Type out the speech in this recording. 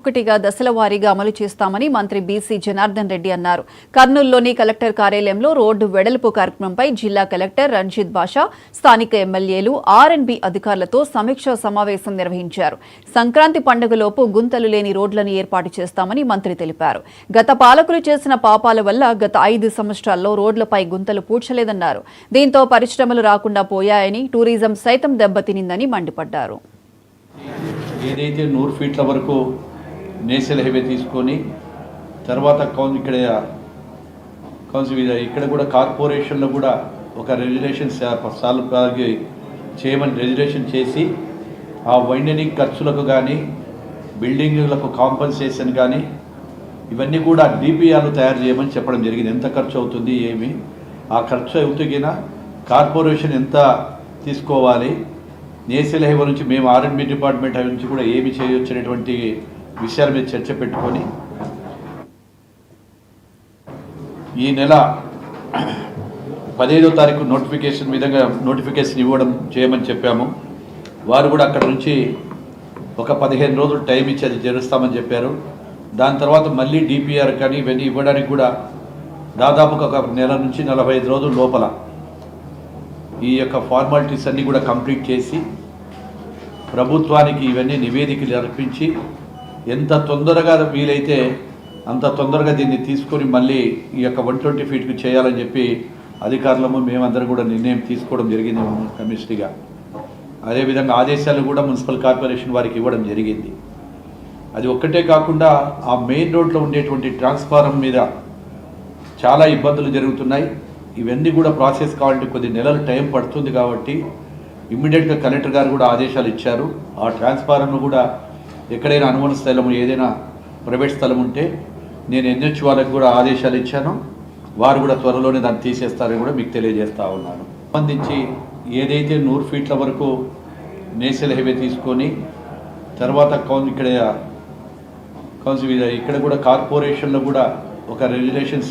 ఒకటిగా దశల వారీగా అమలు చేస్తామని మంత్రి బీసీ జనార్దన్ రెడ్డి అన్నారు. కర్నూలులోని కలెక్టర్ కార్యాలయంలో రోడ్డు వెడల్పు కార్యక్రమంపై జిల్లా కలెక్టర్ రంజిత్ బాషా, స్థానిక ఎమ్మెల్యేలు, ఆర్ఎండ్బీ అధికారులతో సమీక్షా సమావేశం నిర్వహించారు. సంక్రాంతి పండుగలోపు గుంతలు లేని రోడ్లను ఏర్పాటు చేస్తామని మంత్రి తెలిపారు. గత పాలకులు చేసిన పాపాల వల్ల గత 5 సంవత్సరాల్లో రోడ్లపై గుంతలు పూడ్చలేదన్నారు. దీంతో పరిశ్రమలు రాకుండా పోయాయని, టూరిజం సైతం దెబ్బతినిందని మండిపడ్డారు. ఏదైతే 100 ఫీట్ల వరకు నేషనల్ హైవే తీసుకొని తర్వాత ఇక్కడ కూడా కార్పొరేషన్లో కూడా ఒక రెగ్యులేషన్ చేయమని రెగ్యులేషన్ చేసి ఆ వైండనింగ్ ఖర్చులకు కానీ బిల్డింగ్లకు కాంపన్సేషన్ కానీ ఇవన్నీ కూడా డిపిఆర్లు తయారు చేయమని చెప్పడం జరిగింది. ఎంత ఖర్చు అవుతుంది ఏమి, ఆ ఖర్చు అవుతుగిన కార్పొరేషన్ ఎంత తీసుకోవాలి, నేషనల్ హైవే నుంచి మేము ఆర్ఎండ్బీ డిపార్ట్మెంట్ నుంచి కూడా ఏమి చేయొచ్చు అనేటువంటి విషయాల మీద చర్చ పెట్టుకొని ఈ నెల 15వ తారీఖు నోటిఫికేషన్ ఇవ్వడం చేయమని చెప్పాము. వారు కూడా అక్కడ నుంచి ఒక 15 రోజులు టైం ఇచ్చి అది జరుస్తామని చెప్పారు. దాని తర్వాత మళ్ళీ డిపిఆర్ కానీ ఇవన్నీ ఇవ్వడానికి కూడా దాదాపుగా ఒక నెల నుంచి 45 రోజుల లోపల ఈ యొక్క ఫార్మాలిటీస్ అన్నీ కూడా కంప్లీట్ చేసి ప్రభుత్వానికి ఇవన్నీ నివేదికలు అర్పించి ఎంత తొందరగా వీలైతే అంత తొందరగా దీన్ని తీసుకొని మళ్ళీ ఈ యొక్క 120 ఫీట్కి చేయాలని చెప్పి అధికారులము మేమందరం కూడా నిర్ణయం తీసుకోవడం జరిగింది కమిషనర్గా. అదేవిధంగా ఆదేశాలు కూడా మున్సిపల్ కార్పొరేషన్ వారికి ఇవ్వడం జరిగింది. అది ఒక్కటే కాకుండా ఆ మెయిన్ రోడ్లో ఉండేటువంటి ట్రాన్స్ఫారం మీద చాలా ఇబ్బందులు జరుగుతున్నాయి. ఇవన్నీ కూడా ప్రాసెస్ కావాలంటే కొద్ది నెలలు టైం పడుతుంది. కాబట్టి ఇమ్మీడియట్గా కలెక్టర్ గారు కూడా ఆదేశాలు ఇచ్చారు. ఆ ట్రాన్స్ఫారంను కూడా ఎక్కడైనా అనుమాన స్థలం ఏదైనా ప్రైవేట్ స్థలం ఉంటే నేను ఎన్హెచ్ వాళ్ళకి కూడా ఆదేశాలు ఇచ్చాను. వారు కూడా త్వరలోనే దాన్ని తీసేస్తారని కూడా మీకు తెలియజేస్తూ ఉన్నాను. సంబంధించి ఏదైతే 100 ఫీట్ల వరకు నేషనల్ హైవే తీసుకొని తర్వాత ఇక్కడ కూడా కార్పొరేషన్లో కూడా ఒక రెగ్యులేషన్